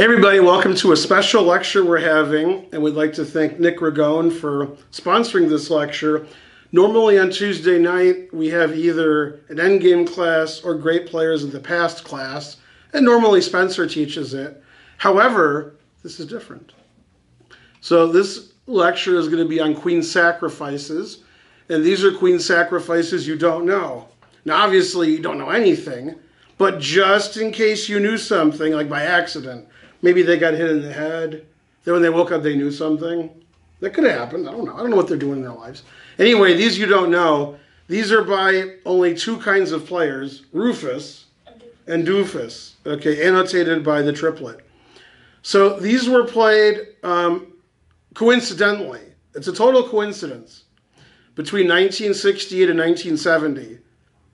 Hey everybody, welcome to a special lecture we're having, and we'd like to thank Nick Ragone for sponsoring this lecture. Normally on Tuesday night, we have either an endgame class or great players of the past class, and normally Spencer teaches it. However, this is different. So this lecture is going to be on queen sacrifices, and these are queen sacrifices you don't know. Now obviously you don't know anything, but just in case you knew something, like by accident, maybe they got hit in the head, then when they woke up they knew something. That could have happened. I don't know. I don't know what they're doing in their lives. Anyway, these you don't know. These are by only two kinds of players, Rufus and Doofus, okay, annotated by the triplet. So these were played coincidentally. It's a total coincidence between 1968 and 1970.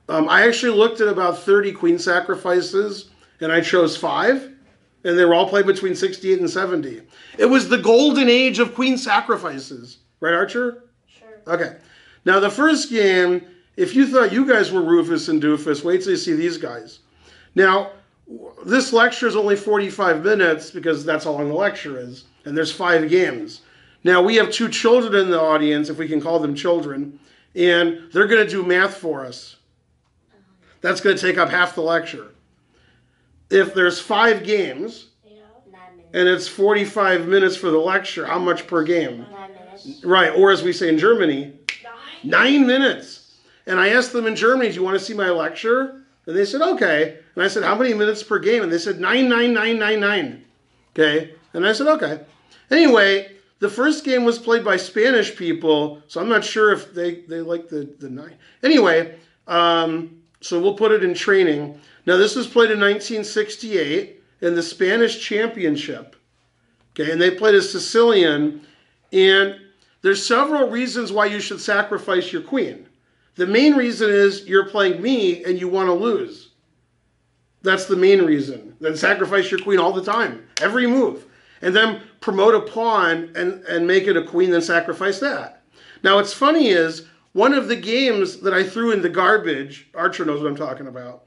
I actually looked at about 30 queen sacrifices, and I chose 5, and they were all played between 68 and 70. It was the golden age of queen sacrifices. Right, Archer? Sure. Okay. Now, the first game, if you thought you guys were Rufus and Doofus, wait till you see these guys. Now, this lecture is only 45 minutes because that's how long the lecture is, and there's 5 games. Now, we have 2 children in the audience, if we can call them children, and they're going to do math for us. That's going to take up half the lecture. If there's 5 games, and it's 45 minutes for the lecture, how much per game? 9 minutes. Right, or as we say in Germany, 9 minutes. And I asked them in Germany, do you want to see my lecture? And they said, okay. And I said, how many minutes per game? And they said, 9. Okay, and I said, okay. Anyway, the first game was played by Spanish people, so I'm not sure if they like the 9. Anyway, so we'll put it in training. Now, this was played in 1968 in the Spanish Championship. Okay, and they played a Sicilian. And there's several reasons why you should sacrifice your queen. The main reason is you're playing me and you want to lose. That's the main reason. Then sacrifice your queen all the time, every move. And then promote a pawn and make it a queen, then sacrifice that. Now, what's funny is, one of the games that I threw in the garbage, Archer knows what I'm talking about,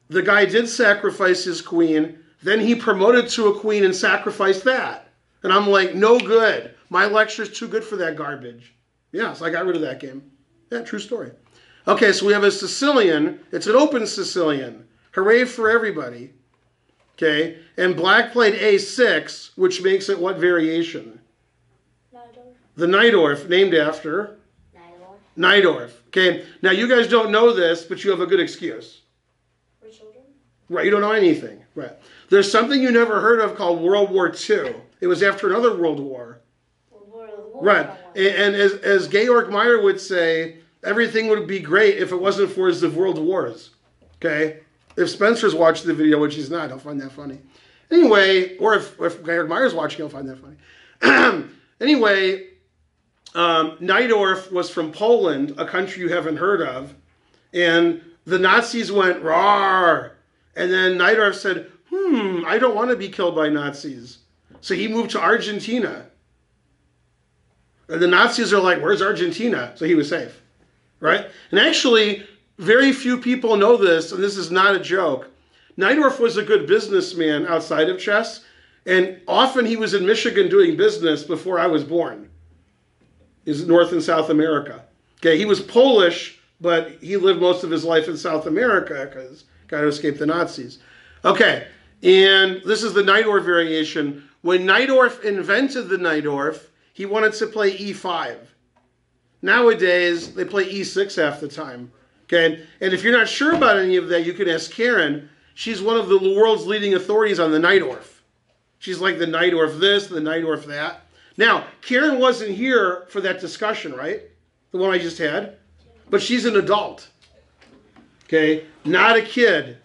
the guy did sacrifice his queen, then he promoted to a queen and sacrificed that. And I'm like, no good. My lecture's too good for that garbage. Yeah, so I got rid of that game. Yeah, true story. Okay, so we have a Sicilian. It's an open Sicilian. Hooray for everybody. Okay, and black played A6, which makes it what variation? Najdorf. The Najdorf, named after? Najdorf. Okay, now you guys don't know this, but you have a good excuse. We're children. Right, you don't know anything. Right. There's something you never heard of called World War II. It was after another World War. Right. And as Georg Meyer would say, everything would be great if it wasn't for the World Wars. Okay? If Spencer's watched the video, which he's not, I'll find that funny. Anyway, or if Georg Meyer's watching, I'll find that funny. Anyway, Najdorf was from Poland, a country you haven't heard of, and the Nazis went, "Rawr!" And then Najdorf said, I don't want to be killed by Nazis. So he moved to Argentina. And the Nazis are like, where's Argentina? So he was safe, right? And actually, very few people know this, and this is not a joke. Najdorf was a good businessman outside of chess, and often he was in Michigan doing business before I was born. Is North and South America. Okay, he was Polish, but he lived most of his life in South America because got to escape the Nazis. Okay, and this is the Najdorf variation. When Najdorf invented the Najdorf, he wanted to play E5. Nowadays, they play E6 half the time. Okay, and if you're not sure about any of that, you can ask Karen. She's one of the world's leading authorities on the Najdorf. She's like the Najdorf this, the Najdorf that. Now, Karen wasn't here for that discussion, right? The one I just had. But she's an adult. Okay? Not a kid.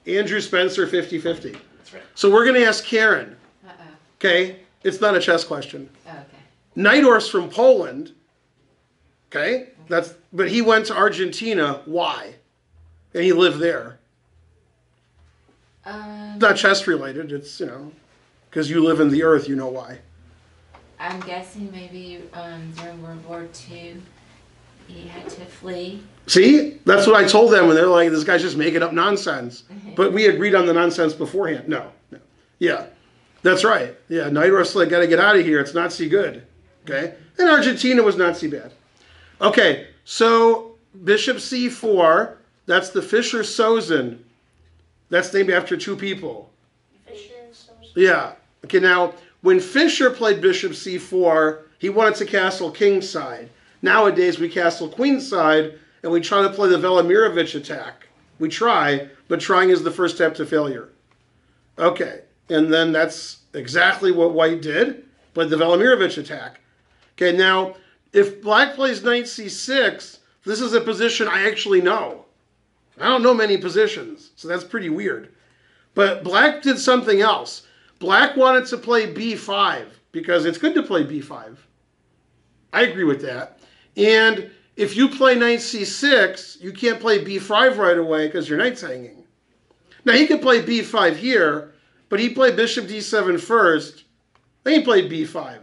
Andrew Spencer, 50-50. That's right. So we're going to ask Karen. Uh-oh. Okay? It's not a chess question. Oh, okay. Najdorf's from Poland. Okay? But he went to Argentina. Why? And he lived there. Not chess related. It's, because you live in the earth, you know why. I'm guessing maybe during World War II, he had to flee. See? That's what I told them when they're like, this guy's just making up nonsense. But we agreed on the nonsense beforehand. No. Yeah. That's right. Yeah, knight or slave, got to get out of here. It's not so good. Okay? And Argentina was not so bad. Okay, so bishop c4, that's the Fischer-Sozin. That's named after two people. Fischer-Sozin. Yeah. Okay, now, when Fischer played bishop c4, he wanted to castle kingside. Nowadays, we castle queenside, and we try to play the Velimirovich attack. We try, but trying is the first step to failure. Okay, and then that's exactly what white did, played the Velimirovich attack. Okay, now, if black plays knight c6, this is a position I actually know. I don't know many positions, so that's pretty weird. But black did something else. Black wanted to play b5, because it's good to play b5. I agree with that. And if you play knight c6, you can't play b5 right away because your knight's hanging. Now, he could play b5 here, but he played bishop d7 first. Then he played b5.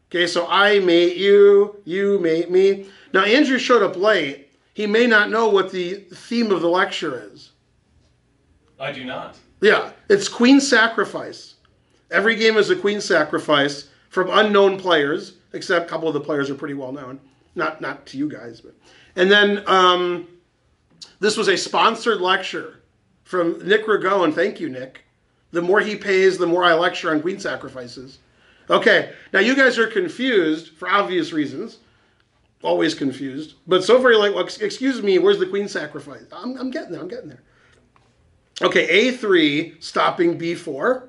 Okay, so I mate you, you mate me. Now, Andrew showed up late. He may not know what the theme of the lecture is. I do not. Yeah, it's queen sacrifice. Every game is a queen sacrifice from unknown players, except a couple of the players are pretty well known. Not to you guys, but. And then this was a sponsored lecture from Nick Ragon. Thank you, Nick. The more he pays, the more I lecture on queen sacrifices. Okay, now you guys are confused for obvious reasons. Always confused. But so far you're like, well, excuse me, where's the queen sacrifice? I'm getting there, I'm getting there. Okay, a3, stopping b4.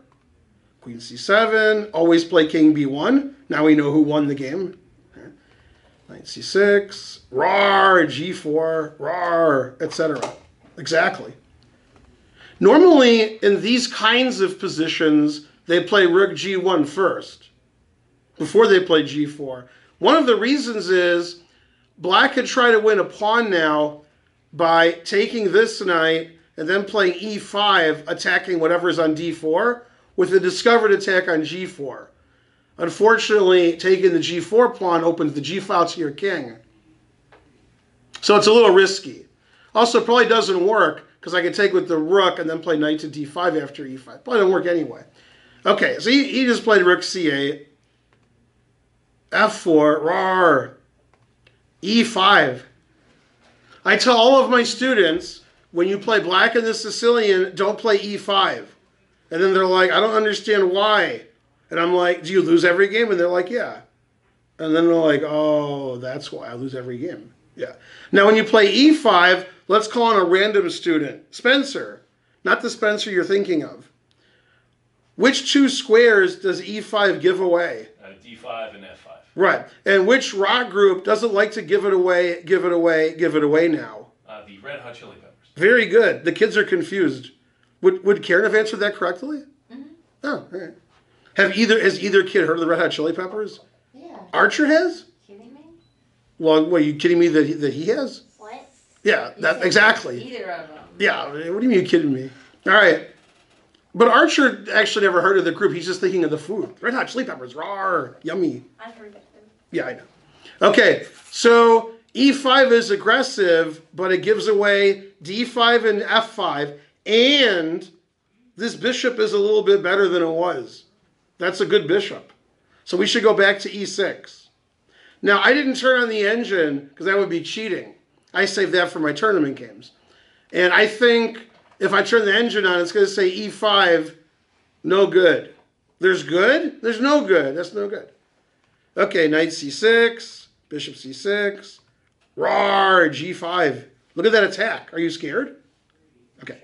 Queen c7, always play king b1. Now we know who won the game. Knight c6, rawr, g4, rawr, etc. Exactly. Normally, in these kinds of positions, they play rook g1 first, before they play g4. One of the reasons is black could try to win a pawn now by taking this knight and then playing e5, attacking whatever's on d4, with a discovered attack on g4. Unfortunately, taking the g4 pawn opens the g-file to your king. So it's a little risky. Also, probably doesn't work, because I can take with the rook and then play knight to d5 after e5. Probably doesn't work anyway. Okay, so he just played rook c8. f4, rawr, e5. I tell all of my students, when you play black in the Sicilian, don't play e5. And then they're like, I don't understand why. And I'm like, do you lose every game? And they're like, yeah. And then they're like, oh, that's why I lose every game. Yeah. Now, when you play e5, let's call on a random student. Spencer. Not the Spencer you're thinking of. Which two squares does e5 give away? D5 and F5. Right. And which rock group doesn't like to give it away, give it away, give it away now? The Red Hot Chili Peppers. Very good. The kids are confused. Would Karen have answered that correctly? Mm-hmm. Oh, all right. Has either kid heard of the Red Hot Chili Peppers? Yeah. Archer has? Kidding me? Well, are you kidding me that he has? What? Yeah, that exactly. Either of them. Yeah, what do you mean you're kidding me? All right. But Archer actually never heard of the group. He's just thinking of the food. Red Hot Chili Peppers, rawr, yummy. I've heard of them. Yeah, I know. Okay, so e5 is aggressive, but it gives away d5 and f5, and this bishop is a little bit better than it was. That's a good bishop. So we should go back to e6. Now, I didn't turn on the engine because that would be cheating. I saved that for my tournament games. And I think if I turn the engine on, it's going to say e5, no good. There's good? There's no good. That's no good. Okay, knight c6, bishop c6, rawr, g5. Look at that attack. Are you scared? Okay.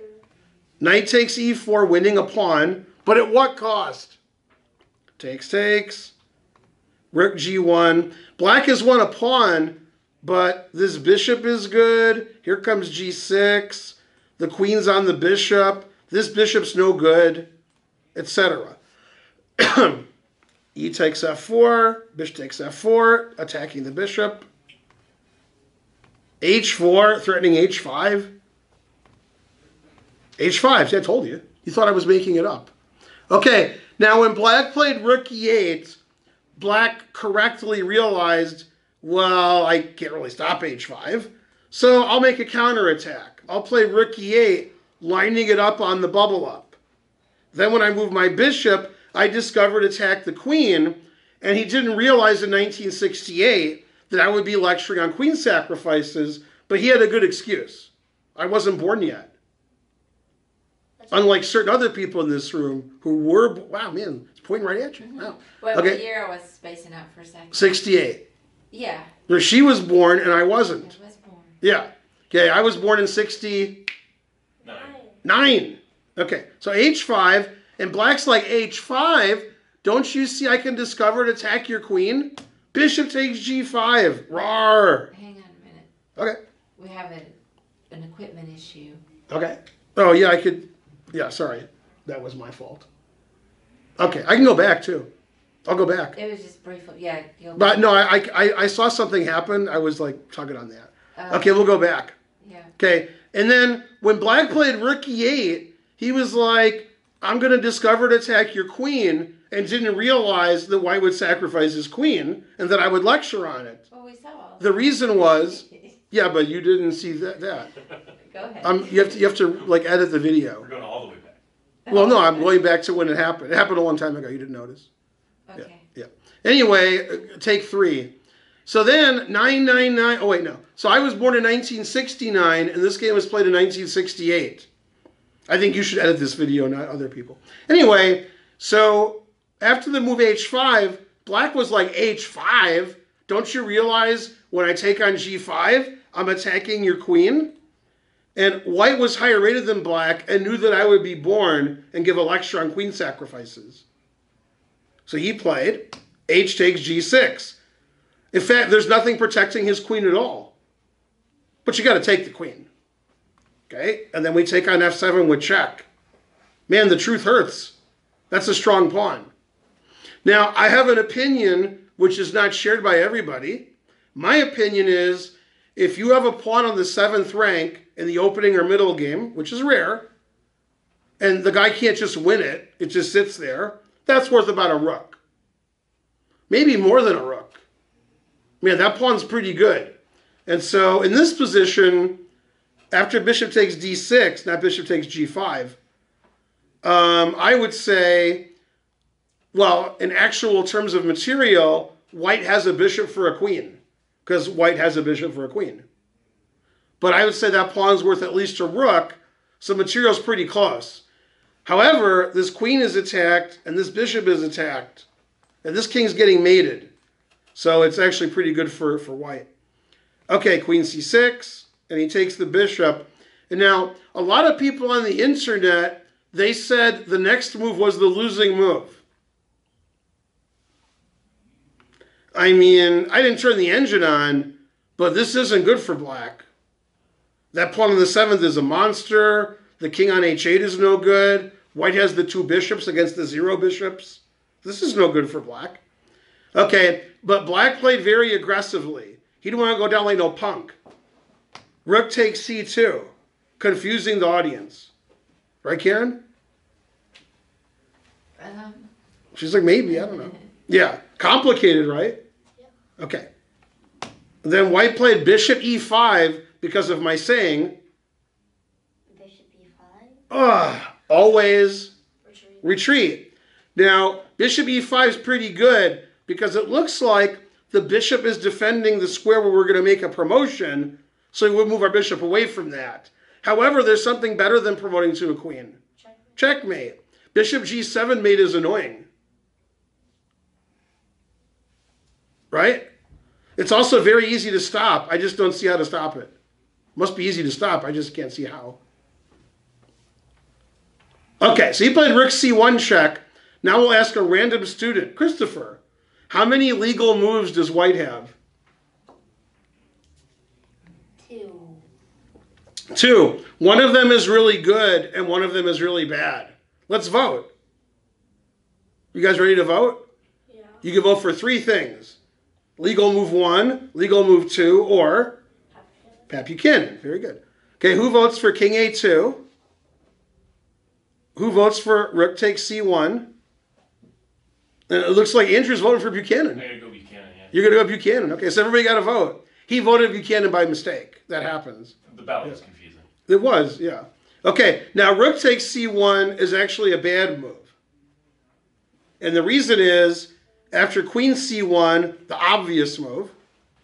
Knight takes e4, winning a pawn, but at what cost? Takes. Rook g1. Black has won a pawn, but this bishop is good. Here comes g6. The queen's on the bishop. This bishop's no good, etc. E takes f4. Bishop takes f4, attacking the bishop. h4, threatening h5. h5, see, I told you. You thought I was making it up. Okay, now when black played rook e8, black correctly realized, well, I can't really stop h5, so I'll make a counterattack. I'll play rook e8, lining it up on the bubble up. Then when I move my bishop, I discovered attack the queen, and he didn't realize in 1968 that I would be lecturing on queen sacrifices, but he had a good excuse. I wasn't born yet. Unlike certain other people in this room who were, wow, man, it's pointing right at you. Wow. Well, Okay. what year I was spacing out for a second. 68. Yeah, Where she was born and I wasn't. I was born. Yeah. Okay, I was born in 69. 9. Okay, so H5, and black's like H5. Don't you see I can discover to attack your queen? Bishop takes G5. Rawr. Hang on a minute. Okay. We have an equipment issue. Okay. Oh, yeah, I could. Yeah, sorry. That was my fault. Okay, I can go back too. I'll go back. It was just briefly. Yeah. But no, I saw something happen. I was like tugging on that. Okay, we'll go back. Yeah. Okay, and then when black played rook e8, he was like, I'm going to discover to attack your queen, and didn't realize that white would sacrifice his queen and that I would lecture on it. Well, we saw all The reason was, yeah, but you didn't see that. Go ahead. You have to like edit the video. We're going all the way back. Well, no, I'm going back to when it happened. It happened a long time ago. You didn't notice. Okay. Yeah. Anyway, take 3. So then 999. Oh wait, no. So I was born in 1969, and this game was played in 1968. I think you should edit this video, not other people. Anyway, so after the move H5, black was like H5. Don't you realize when I take on G5, I'm attacking your queen? And white was higher rated than black and knew that I would be born and give a lecture on queen sacrifices. So he played H takes G6. In fact, there's nothing protecting his queen at all. But you got to take the queen. Okay? And then we take on F7 with check. Man, the truth hurts. That's a strong pawn. Now, I have an opinion which is not shared by everybody. My opinion is if you have a pawn on the 7th rank in the opening or middle game, which is rare, and the guy can't just win it, it just sits there, that's worth about a rook. Maybe more than a rook. Man, that pawn's pretty good. And so in this position, after bishop takes d6, not bishop takes g5, I would say, well, in actual terms of material, white has a bishop for a queen, because white has a bishop for a queen. But I would say that pawn's worth at least a rook, so material's pretty close. However, this queen is attacked, and this bishop is attacked, and this king's getting mated. So it's actually pretty good for white. Okay, queen c6, and he takes the bishop. And now, a lot of people on the internet, they said the next move was the losing move. I mean, I didn't turn the engine on, but this isn't good for black. That pawn on the 7th is a monster. The king on h8 is no good. White has the 2 bishops against the 0 bishops. This is no good for black. Okay, but black played very aggressively. He didn't want to go down like no punk. Rook takes c2, confusing the audience. Right, Karen? She's like, maybe, I don't know. Yeah, complicated, right? Yeah. Okay. Then white played bishop e5 because of my saying. Bishop e5. Always retreat. Now, bishop e5 is pretty good because it looks like the bishop is defending the square where we're going to make a promotion, so we would move our bishop away from that. However, there's something better than promoting to a queen. Checkmate. Bishop g7 mate is annoying. Right? It's also very easy to stop. I just don't see how to stop it. Must be easy to stop. I just can't see how. Okay, so he played rook c1 check. Now we'll ask a random student. Christopher, how many legal moves does white have? 2. 2. One of them is really good and one of them is really bad. Let's vote. You guys ready to vote? Yeah. You can vote for 3 things. Legal move 1, legal move 2, or Pat Buchanan. Very good. Okay, who votes for king a2? Who votes for rook takes c1? And it looks like Andrew's voting for Buchanan. I gotta go Buchanan, yeah. You're going to go Buchanan. Okay, so everybody got to vote. He voted Buchanan by mistake. That happens. The battle was confusing. It was, yeah. Okay, now rook takes c1 is actually a bad move. And the reason is, after queen c1, the obvious move,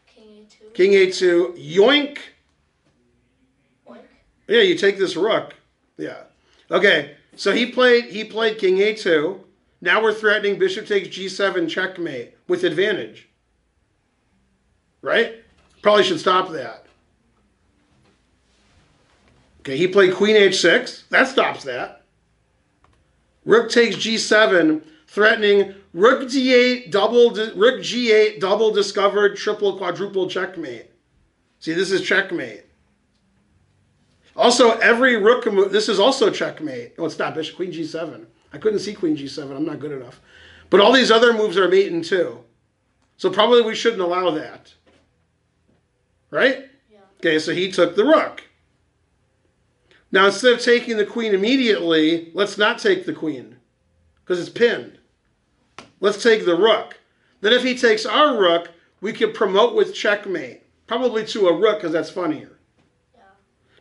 King A2. king a2, yoink. Oink. Yeah, you take this rook. Yeah. Okay, so he played king a2. Now we're threatening bishop takes g7 checkmate with advantage. Right? Probably should stop that. Okay, he played queen h6. That stops that. Rook takes g7, threatening rook d8 rook g8 double discovered triple quadruple checkmate. See, this is checkmate. Also, every rook move, this is also checkmate. Oh, it's not bishop, queen g7. I couldn't see queen g7. I'm not good enough. But all these other moves are mating too. So probably we shouldn't allow that. Right? Yeah. Okay, so he took the rook. Now, instead of taking the queen immediately, let's not take the queen because it's pinned. Let's take the rook. Then if he takes our rook, we could promote with checkmate. Probably to a rook because that's funnier. Yeah.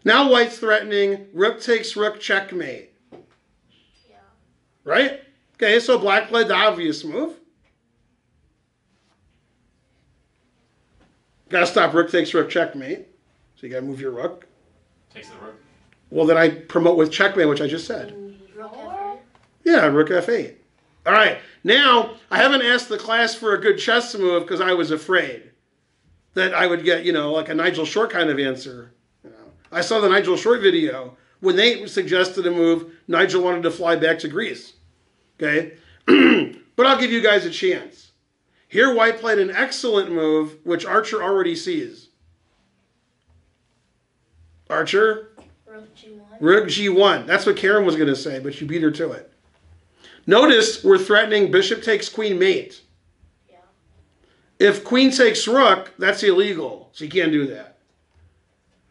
Now white's threatening rook takes rook checkmate. Yeah. Right? Okay, so black played the obvious move. Gotta stop rook takes rook checkmate. So you gotta move your rook. Takes the rook. Well, then I promote with checkmate, which I just said. Rook F8. Yeah, rook f8. All right, now I haven't asked the class for a good chess move because I was afraid that I would get, like a Nigel Short kind of answer. I saw the Nigel Short video. When they suggested a move, Nigel wanted to fly back to Greece. Okay? But I'll give you guys a chance. Here, white played an excellent move, which Archer already sees. Archer, Rook G1. rook g1. That's what Karen was going to say, but you beat her to it. Notice we're threatening bishop takes queen mate. Yeah. If queen takes rook, that's illegal, so you can't do that.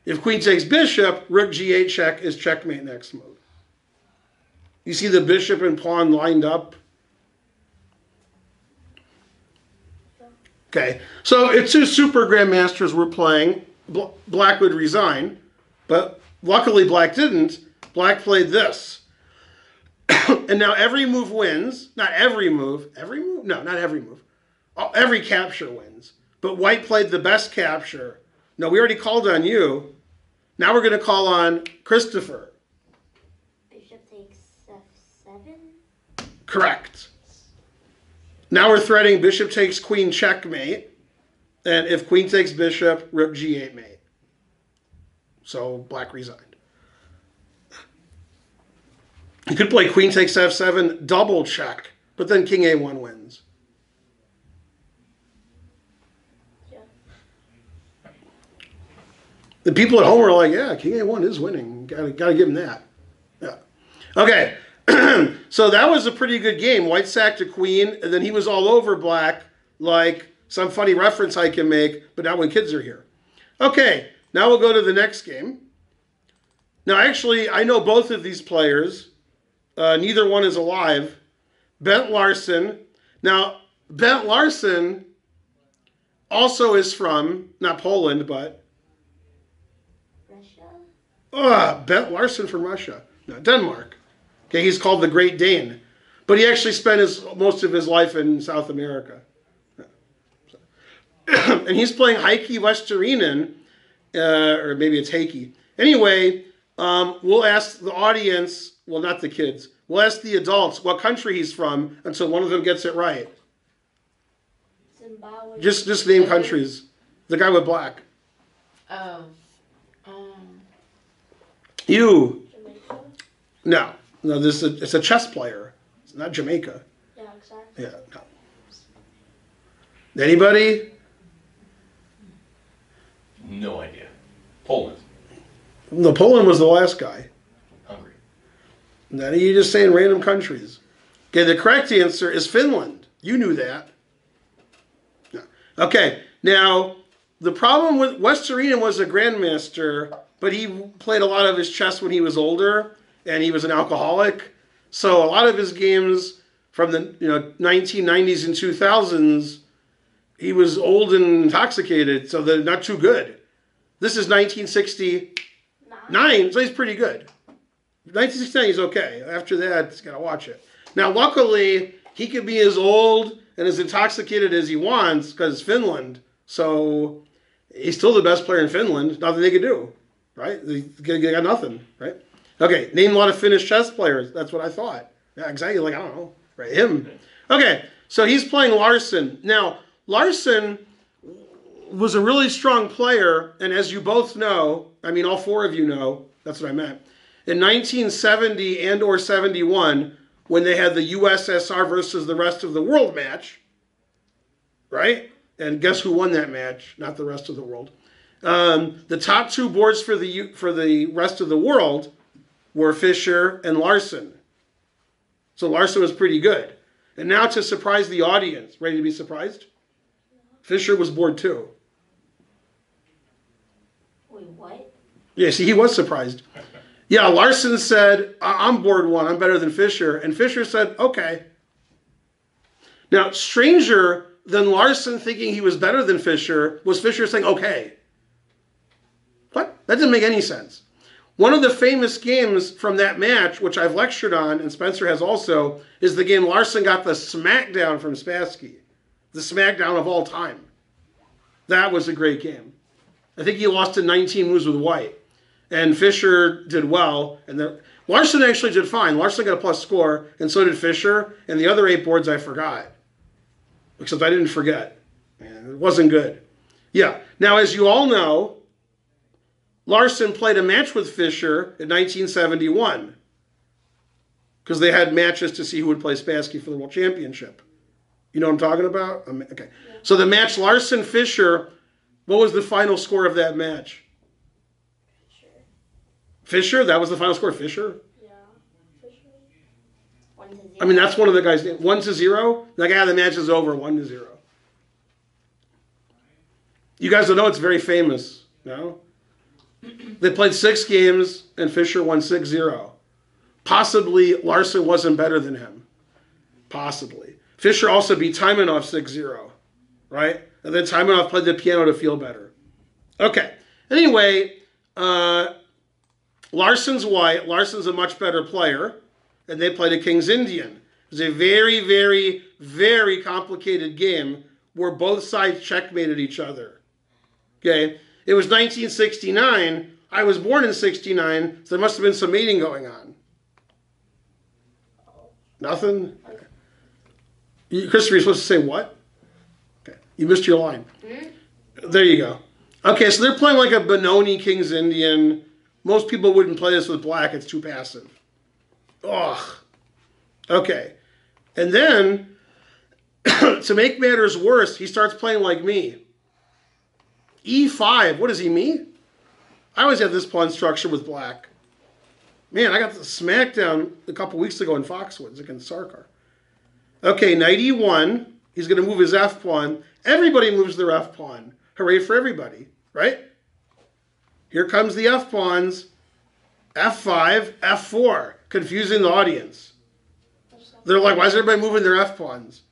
If queen takes bishop, rook g8 check is checkmate next move. You see the bishop and pawn lined up? Okay, so if two super grandmasters were playing, black would resign, but luckily black didn't. Black played this. And now every move wins. Not every move. Every move? No, not every move. Every capture wins. But white played the best capture. No, we already called on you. Now we're going to call on Christopher. Bishop takes F7. Correct. Now we're threatening bishop takes queen checkmate. And if queen takes bishop, rook g8 mate. So black resigned. You could play queen takes f7, double check, but then king a1 wins. Yeah. The people at home are like, yeah, king a1 is winning. Gotta give him that. Yeah. Okay. So that was a pretty good game. White sacked a queen, and then he was all over black, like some funny reference I can make, but not when kids are here. Okay, now we'll go to the next game. Now, actually, I know both of these players. Neither one is alive. Bent Larsen. Now, Bent Larsen also is from, not Poland, but... Russia? Bent Larsen from Russia. No, Denmark. Okay, he's called the Great Dane. But he actually spent most of his life in South America. And he's playing Heikki Westerinen, or maybe it's Heikki. Anyway, we'll ask the audience, well, not the kids, we'll ask the adults what country he's from until one of them gets it right. Zimbabwe. Just name countries. The guy with black. Oh. You. Jamaica. No, it's a chess player. It's not Jamaica. Yeah, exactly. Yeah, no. Anybody? No idea. Poland. No, Poland was the last guy. Hungary. Now you're just saying random countries. Okay, the correct answer is Finland. You knew that. No. Okay, now the problem with Westerinen was a grandmaster, but he played a lot of his chess when he was older, and he was an alcoholic. So a lot of his games from the 1990s and 2000s, he was old and intoxicated, so they're not too good. This is 1969, so he's pretty good. 1969 is okay. After that, he's got to watch it. Now, luckily, he could be as old and as intoxicated as he wants because it's Finland. So he's still the best player in Finland. Nothing they could do, right? They got nothing, right? Okay, name a lot of Finnish chess players. That's what I thought. Yeah, exactly. Like, I don't know. Right, him. Okay, so he's playing Larson. Now, Larson was a really strong player, and as you both know, I mean, all four of you know, that's what I meant. In 1970 and or 71, when they had the USSR versus the rest of the world match, right? And guess who won that match? Not the rest of the world. The top two boards for the rest of the world were Fischer and Larson. So Larson was pretty good. And now to surprise the audience, ready to be surprised? Fischer was board 2. Wait, what? Yeah, see, he was surprised. Yeah, Larson said, I'm board 1, I'm better than Fischer. And Fischer said, okay. Now, stranger than Larson thinking he was better than Fischer was Fischer saying, okay. What? That didn't make any sense. One of the famous games from that match, which I've lectured on, and Spencer has also, is the game Larson got the smackdown from Spassky. The smackdown of all time. That was a great game. I think he lost in 19 moves with White. And Fischer did well. And Larson actually did fine. Larson got a plus score, and so did Fischer. And the other 8 boards I forgot. Except I didn't forget. Man, it wasn't good. Yeah. Now, as you all know, Larson played a match with Fischer in 1971 because they had matches to see who would play Spassky for the World Championship. You know what I'm talking about? Okay. So the match Larson-Fischer, what was the final score of that match? Fischer? That was the final score? Fischer? Yeah. Fischer. 1-0. I mean, that's one of the guys' names. 1-0? Like, the match is over, 1-0. You guys don't know it's very famous, no? They played 6 games, and Fischer won 6-0. Possibly Larson wasn't better than him. Possibly. Fischer also beat Taimanov 6-0, right? And then Taimanov played the piano to feel better. Okay. Anyway, Larson's white. Larson's a much better player. And they played a King's Indian. It was a very, very, very complicated game where both sides checkmated each other. Okay? It was 1969. I was born in 69, so there must have been some mating going on. Nothing? Christopher, you're supposed to say what? Okay. You missed your line. There you go. Okay, so they're playing like a Benoni King's Indian. Most people wouldn't play this with black. It's too passive. Ugh. Okay. And then, to make matters worse, he starts playing like me. E5. What is he, me? I always have this pawn structure with black. Man, I got the smackdown a couple weeks ago in Foxwoods against Sarkar. Okay, knight E1. He's going to move his F pawn. Everybody moves their F pawn. Hooray for everybody, right? Here comes the F pawns. F5, F4. Confusing the audience. They're like, why is everybody moving their F pawns?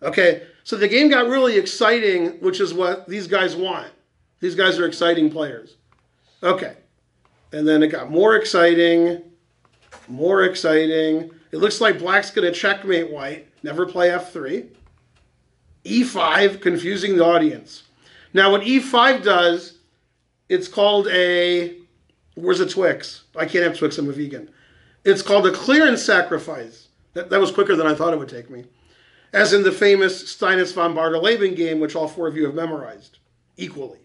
Okay, so the game got really exciting, which is what these guys want. These guys are exciting players. Okay, and then it got more exciting, more exciting. It looks like black's going to checkmate white, never play F3. E5, confusing the audience. Now what E5 does, it's called a, where's a Twix? I can't have Twix, I'm a vegan. It's called a clearance sacrifice. That was quicker than I thought it would take me. As in the famous Steinitz von Barder-Leben game, which all 4 of you have memorized equally.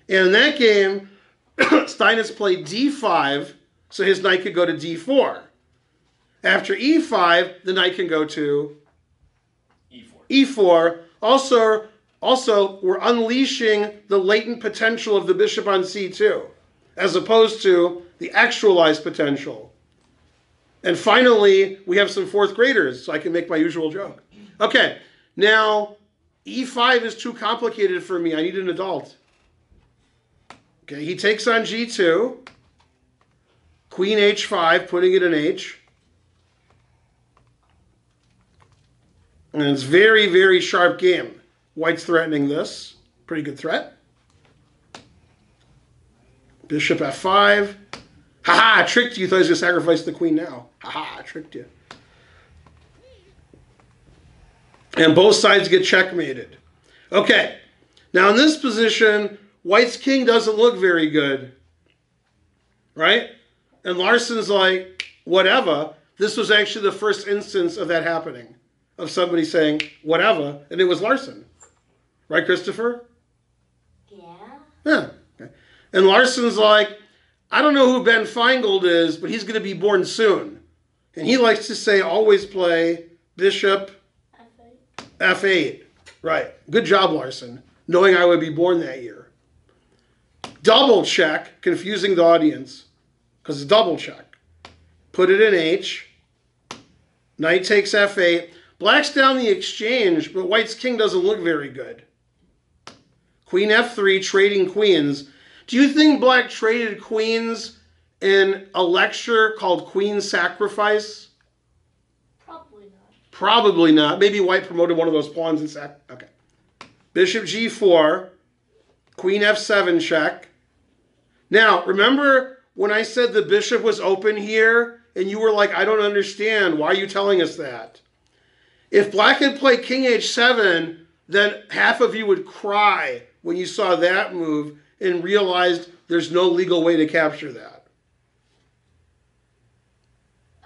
And in that game, Steinitz played D5, so his knight could go to D4. After E5, the knight can go to E4. Also, we're unleashing the latent potential of the bishop on C2, as opposed to the actualized potential. And finally, we have some 4th graders, so I can make my usual joke. Okay, now, E5 is too complicated for me. I need an adult. Okay, he takes on G2. Queen H5, putting it in H. And it's very, very sharp game. White's threatening this. Pretty good threat. Bishop F5. Ha-ha, I tricked you. You thought I was going to sacrifice the queen now. Ha-ha, I tricked you. And both sides get checkmated. Okay. Now in this position, white's king doesn't look very good. Right? And Larsson's like, whatever. This was actually the first instance of that happening. Of somebody saying, whatever. And it was Larsson. Right, Christopher? Yeah. Yeah. Okay. And Larsson's like, I don't know who Ben Feingold is, but he's going to be born soon. And he likes to say, always play bishop f8. Right. Good job, Larsson, knowing I would be born that year. Double check, confusing the audience, because it's double check. Put it in H. Knight takes f8. Black's down the exchange, but white's king doesn't look very good. Queen f3, trading queens. Do you think black traded queens in a lecture called Queen Sacrifice? Probably not. Probably not. Maybe white promoted one of those pawns and okay. Bishop g4, queen f7 check. Now, remember when I said the bishop was open here and you were like, I don't understand. Why are you telling us that? If black had played king h7, then half of you would cry when you saw that move and realized there's no legal way to capture that.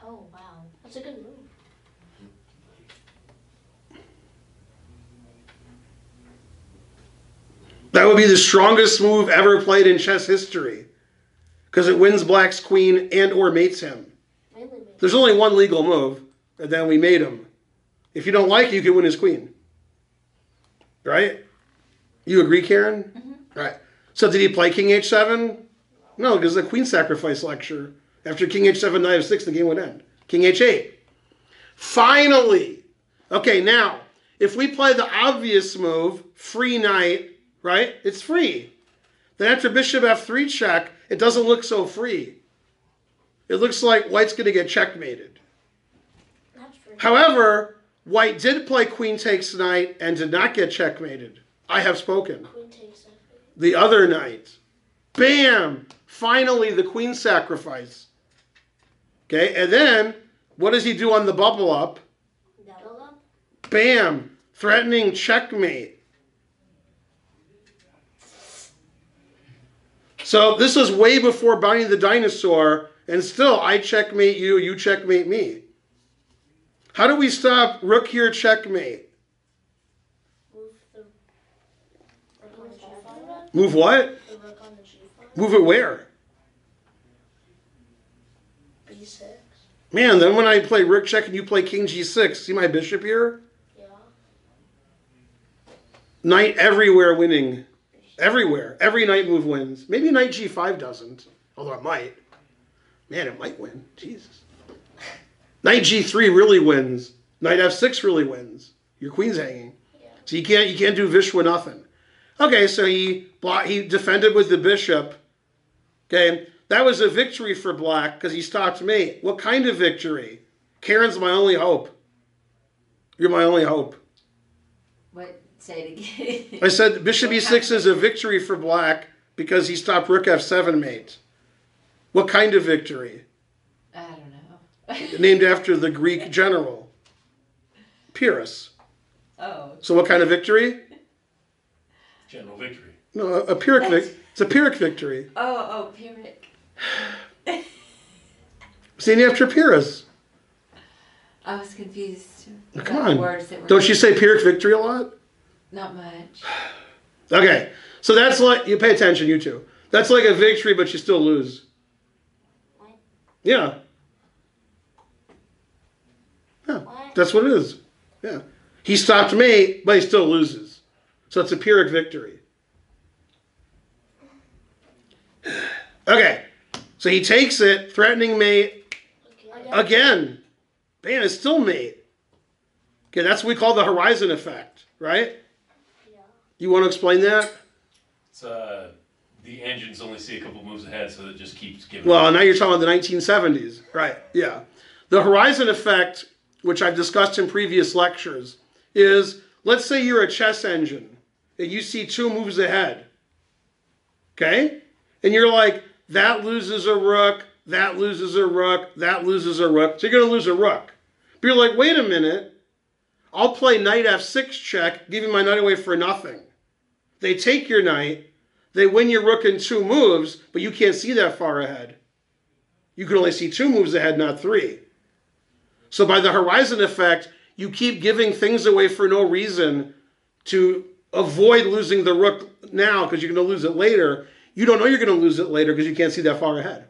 Oh, wow. That's a good move. That would be the strongest move ever played in chess history because it wins black's queen and or mates him. Mainly made. There's only one legal move, and then we mate him. If you don't like it, you can win his queen. Right? You agree, Karen? Mm-hmm. Right. So did he play king h7? No, because the queen sacrifice lecture. After king h7, knight f6, the game would end. King h8. Finally. Okay, now, if we play the obvious move, free knight, right? It's free. Then after bishop f3 check, it doesn't look so free. It looks like white's going to get checkmated. That's free. However, white did play queen takes knight and did not get checkmated. I have spoken. Queen takes f8. The other knight. Bam! Finally, the queen sacrifice. Okay, and then, what does he do on the bubble up? Double up. Bam! Threatening checkmate. So this was way before Bounty the Dinosaur, and still, I checkmate you, you checkmate me. How do we stop rook here checkmate? Move the rook on the g5. Move what? The rook on the g5. Move it where? b6. Man, then when I play rook check and you play king g6, see my bishop here? Yeah. Knight everywhere winning. Everywhere. Every knight move wins. Maybe knight g5 doesn't, although it might. Man, it might win. Jesus. Knight g3 really wins. Knight f6 really wins. Your queen's hanging. Yeah. So you can't do Vishwa nothing. Okay, so he defended with the bishop. Okay, that was a victory for black because he stopped me. What kind of victory? Karen's my only hope. You're my only hope. What? Say it again. I said bishop e6 is a victory for black because he stopped rook f7 mate. What kind of victory? I don't know. Named after the Greek general, Pyrrhus. Oh. So what kind of victory? General victory. No, a Pyrrhic victory. It's a Pyrrhic victory. Oh, Pyrrhic. It's named after Pyrrhus. I was confused. Come about on. Words that were Don't you say Pyrrhic victory a lot? Not much. Okay, so that's like, you pay attention, you two. That's like a victory, but you still lose. What? Yeah. Yeah, What? that's what it is. Yeah. He stopped mate, but he still loses. So it's a Pyrrhic victory. Okay, so he takes it, threatening mate again. Man, it's still mate. Okay, that's what we call the horizon effect, right? Yeah. You want to explain that? It's the engines only see a couple moves ahead, so it just keeps giving. Well, now you're talking about the 1970s. Right, yeah. The horizon effect, which I've discussed in previous lectures, is, let's say you're a chess engine and you see two moves ahead. Okay? And you're like, that loses a rook, that loses a rook, that loses a rook. So you're going to lose a rook. But you're like, wait a minute. I'll play knight f6 check, giving my knight away for nothing. They take your knight, they win your rook in 2 moves, but you can't see that far ahead. You can only see 2 moves ahead, not 3. So by the horizon effect, you keep giving things away for no reason to avoid losing the rook now because you're going to lose it later. You don't know you're going to lose it later because you can't see that far ahead.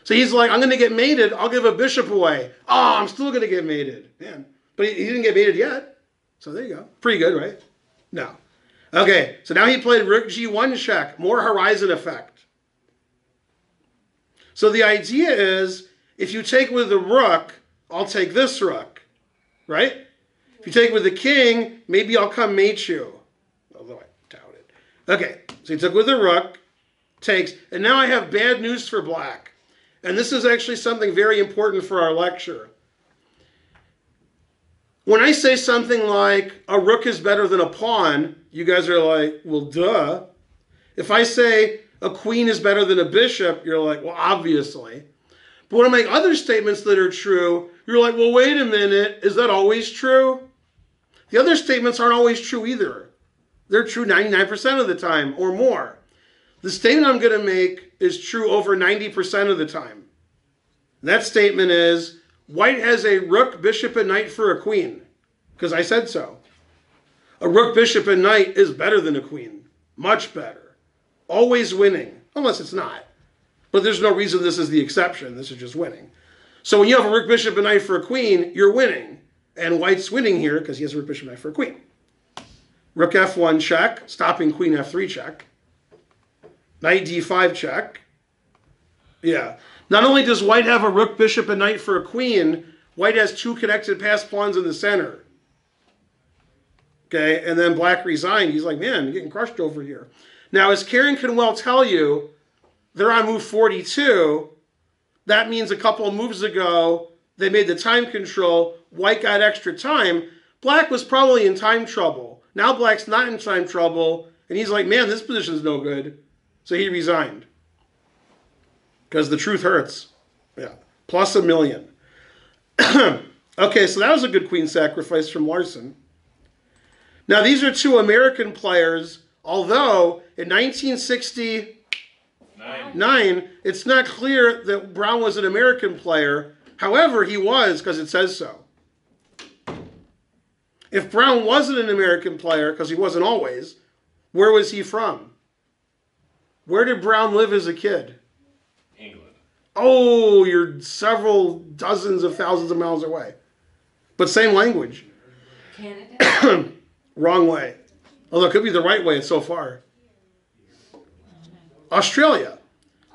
So he's like, I'm going to get mated. I'll give a bishop away. Oh, I'm still going to get mated. Man. But he didn't get mated yet. So there you go. Pretty good, right? No. Okay, so now he played rook g1 check. More horizon effect. So the idea is, if you take with the rook, I'll take this rook. Right? If you take with the king, maybe I'll come mate you. Although I doubt it. Okay, so he took with the rook, takes, and now I have bad news for black. And this is actually something very important for our lecture. When I say something like, a rook is better than a pawn, you guys are like, well, duh. If I say, a queen is better than a bishop, you're like, well, obviously. But when I make other statements that are true, you're like, well, wait a minute, is that always true? The other statements aren't always true either. They're true 99% of the time or more. The statement I'm going to make is true over 90% of the time. That statement is, white has a rook, bishop, and knight for a queen, because I said so. A rook, bishop, and knight is better than a queen. Much better. Always winning, unless it's not. But there's no reason this is the exception. This is just winning. So when you have a rook, bishop, and knight for a queen, you're winning. And white's winning here because he has a rook, bishop, knight for a queen. Rook f1 check, stopping queen f3 check. Knight d5 check. Yeah. Not only does white have a rook, bishop, and knight for a queen, white has 2 connected passed pawns in the center. Okay, and then black resigned. He's like, man, you're getting crushed over here. Now, as Karen can well tell you, they're on move 42. That means a couple of moves ago, they made the time control. White got extra time. Black was probably in time trouble. Now black's not in time trouble. And he's like, man, this position's no good. So he resigned. Because the truth hurts. Yeah. Plus $1 million. Okay, so that was a good queen sacrifice from Larson. Now, these are 2 American players. Although, in 1969, it's not clear that Brown was an American player. However, he was, because it says so. If Brown wasn't an American player, because he wasn't always, where was he from? Where did Brown live as a kid? England. Oh, you're several dozens of thousands of miles away. But same language. Canada? Wrong way. Although it could be the right way, it's so far. Australia.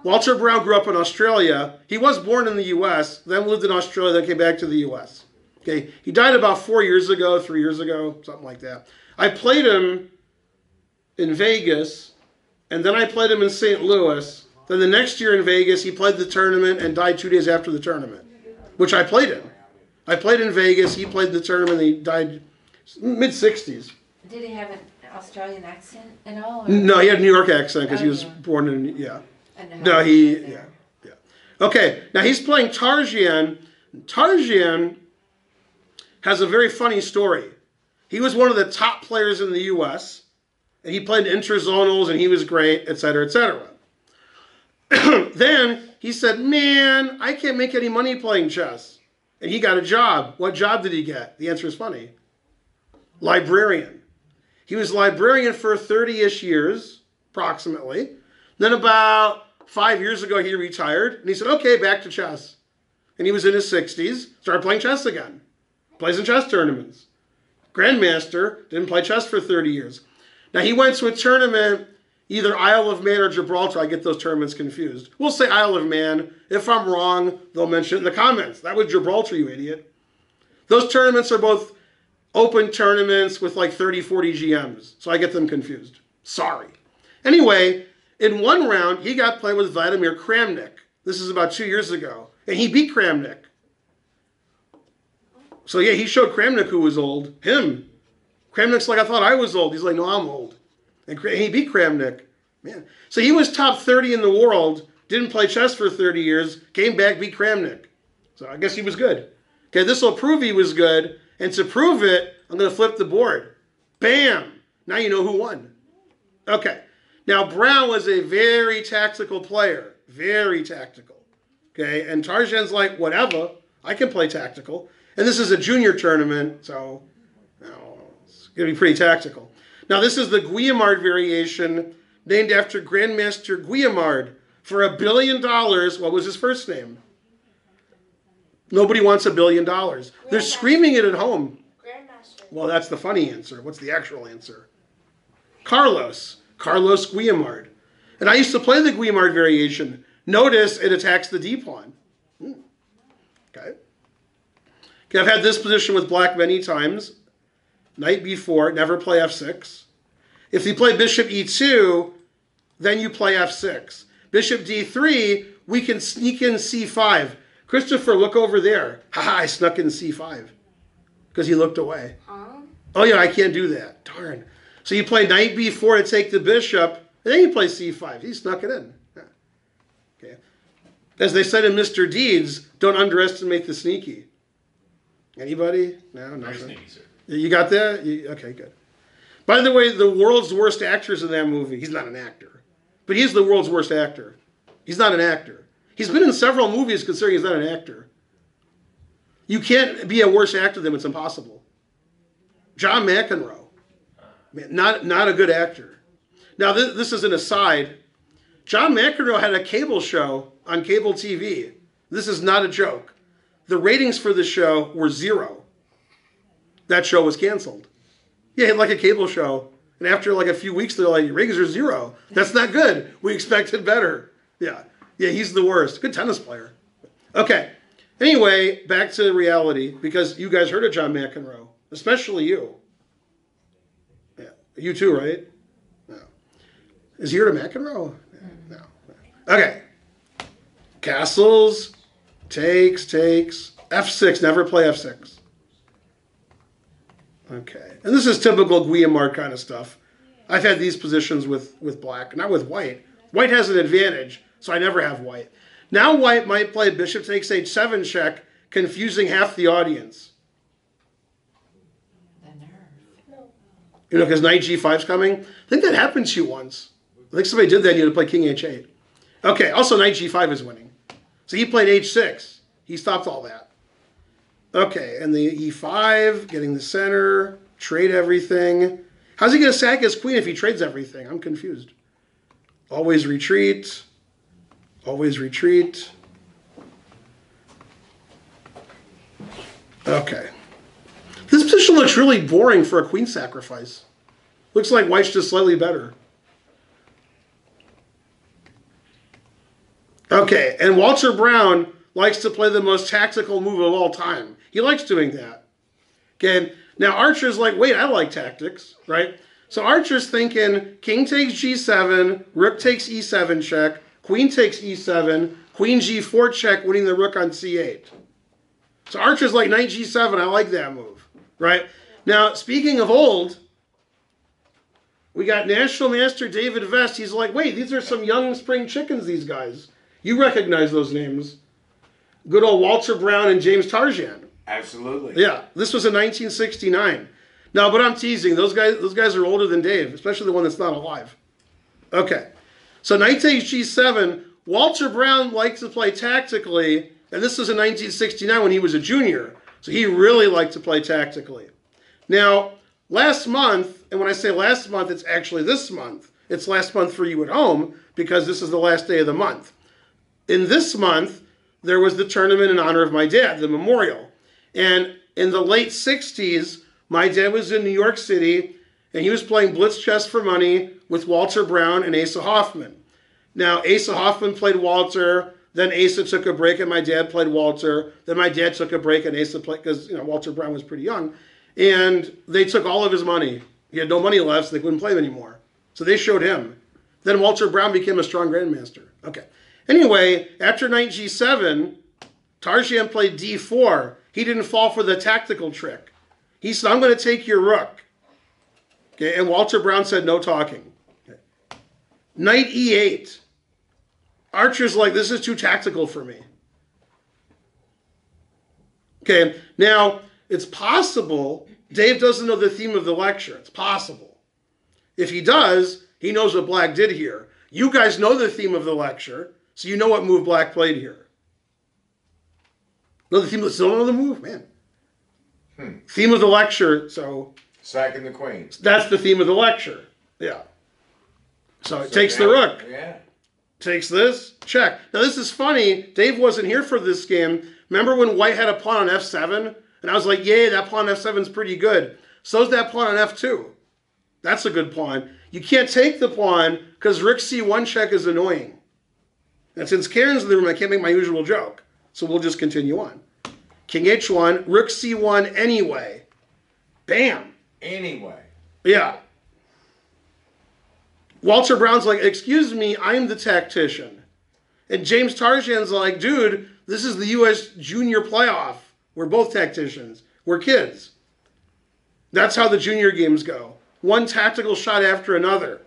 Walter Brown grew up in Australia. He was born in the U.S., then lived in Australia, then came back to the U.S. Okay, he died about 4 years ago, 3 years ago, something like that. I played him in Vegas, and then I played him in St. Louis. Then the next year in Vegas, he played the tournament and died 2 days after the tournament, which I played in. I played in Vegas, he played the tournament, and he died mid-60s. Did he have an Australian accent at all? Or? No, he had a New York accent because he was yeah. born in, yeah. No, yeah. Okay, now he's playing Tarjian. Tarjian has a very funny story. He was one of the top players in the U.S., and he played interzonals, and he was great, etc., etc. Then he said, man, I can't make any money playing chess. And he got a job. What job did he get? The answer is funny. Librarian. He was librarian for 30-ish years, approximately. Then about 5 years ago, he retired. And he said, okay, back to chess. And he was in his 60s, started playing chess again. Plays in chess tournaments. Grandmaster, didn't play chess for 30 years. Now, he went to a tournament, either Isle of Man or Gibraltar. I get those tournaments confused. We'll say Isle of Man. If I'm wrong, they'll mention it in the comments. That was Gibraltar, you idiot. Those tournaments are both open tournaments with like 30, 40 GMs. So I get them confused. Sorry. Anyway, in one round, he got played with Vladimir Kramnik. This is about 2 years ago. And he beat Kramnik. So yeah, he showed Kramnik who was old. Him. Kramnik's like, I thought I was old. He's like, no, I'm old. And he beat Kramnik. Man. So he was top 30 in the world, didn't play chess for 30 years, came back, beat Kramnik. So I guess he was good. Okay, this will prove he was good. And to prove it, I'm going to flip the board. Bam! Now you know who won. Okay. Now, Brown was a very tactical player. Very tactical. Okay. And Tarzan's like, whatever. I can play tactical. And this is a junior tournament, so it's going to be pretty tactical. Now, this is the Guillemard variation named after Grandmaster Guillemard. For $1 billion, what was his first name? Nobody wants $1 billion. They're screaming it at home. Grandmaster. Well, that's the funny answer. What's the actual answer? Carlos. Carlos Guillemard. And I used to play the Guillemard variation. Notice it attacks the D-pawn. Okay. Okay, I've had this position with black many times. Knight b4, never play f6. If you play bishop e2, then you play f6. Bishop d3, we can sneak in c5. Christopher, look over there. Haha, I snuck in c5 because he looked away. Huh? Oh yeah, I can't do that. Darn. So you play knight b4 to take the bishop, and then you play c5. He snuck it in. Yeah. Okay. As they said in Mr. Deeds, don't underestimate the sneaky. Anybody? No, Very nothing. sneaky, sir. You got that? Okay, good. By the way, the world's worst actors in that movie, he's not an actor, but he's the world's worst actor. He's not an actor. He's been in several movies considering he's not an actor. You can't be a worse actor than him. It's impossible. John McEnroe. Man, not a good actor. Now, this is an aside. John McEnroe had a cable show on cable TV. This is not a joke. The ratings for the show were 0. That show was canceled. Yeah, he had like a cable show. And after like a few weeks, they're like, ratings are 0. That's not good. We expected better. Yeah. Yeah, he's the worst. Good tennis player. Okay. Anyway, back to reality, because you guys heard of John McEnroe, especially you. Yeah. You too, right? No. Is he heard of McEnroe? No. Okay. Castles, takes, f6, never play f6. Okay. And this is typical Guillemard kind of stuff. I've had these positions with black, not with white. White has an advantage, so I never have white. Now white might play bishop takes h7 check, confusing half the audience. The nerve. You know, because knight g5 is coming. I think that happened to you once. I think somebody did that and you had to play king h8. Okay, also knight g5 is winning. So he played h6. He stopped all that. Okay, and the e5, getting the center, trade everything. How's he going to sack his queen if he trades everything? I'm confused. Always retreat. Always retreat. Okay. This position looks really boring for a queen sacrifice. Looks like white's just slightly better. Okay, and Walter Brown likes to play the most tactical move of all time. He likes doing that. Okay, now Archer's like, wait, I like tactics, right? So Archer's thinking king takes g7, rook takes e7 check, queen takes e7, queen g4 check, winning the rook on c8. So Archer's like knight g7, I like that move, right? Now, speaking of old, we got National Master David Vest. He's like, wait, these are some young spring chickens, these guys. You recognize those names. Good old Walter Brown and James Tarzan. Absolutely. Yeah, this was in 1969. No, but I'm teasing. Those guys are older than Dave, especially the one that's not alive. Okay. So knight takes g7. Walter Brown liked to play tactically, and this was in 1969 when he was a junior. So he really liked to play tactically. Now, last month, and when I say last month, it's actually this month. It's last month for you at home because this is the last day of the month. In this month, there was the tournament in honor of my dad, the memorial. And in the late 60s, my dad was in New York City, and he was playing blitz chess for money with Walter Brown and Asa Hoffman. Now, Asa Hoffman played Walter, then Asa took a break, and my dad played Walter. Then my dad took a break, and Asa played, because Walter Brown was pretty young. And they took all of his money. He had no money left, so they couldn't play him anymore. So they showed him. Then Walter Brown became a strong grandmaster. Okay. Anyway, after knight g7, Tarzan played d4. He didn't fall for the tactical trick. He said, I'm going to take your rook. Okay, and Walter Brown said, no talking. Okay. Knight e8. Archer's like, this is too tactical for me. Okay, now, it's possible Dave doesn't know the theme of the lecture. It's possible. If he does, he knows what Black did here. You guys know the theme of the lecture, so you know what move Black played here. Know the theme? Still know the move, man. Theme of the lecture. So Sacking the queen. that's the theme of the lecture. Yeah. So it takes the rook. Yeah. Takes this, check. Now this is funny. Dave wasn't here for this game. Remember when White had a pawn on f7? And I was like, yay, that pawn on f7 is pretty good. So's that pawn on f2. That's a good pawn. You can't take the pawn because rook c1 check is annoying. And since Karen's in the room, I can't make my usual joke. So we'll just continue on. King h1, rook c1 anyway. Bam. Anyway. Yeah. Walter Brown's like, excuse me, I'm the tactician. And James Tarjan's like, dude, this is the U.S. junior playoff. We're both tacticians. We're kids. That's how the junior games go. One tactical shot after another.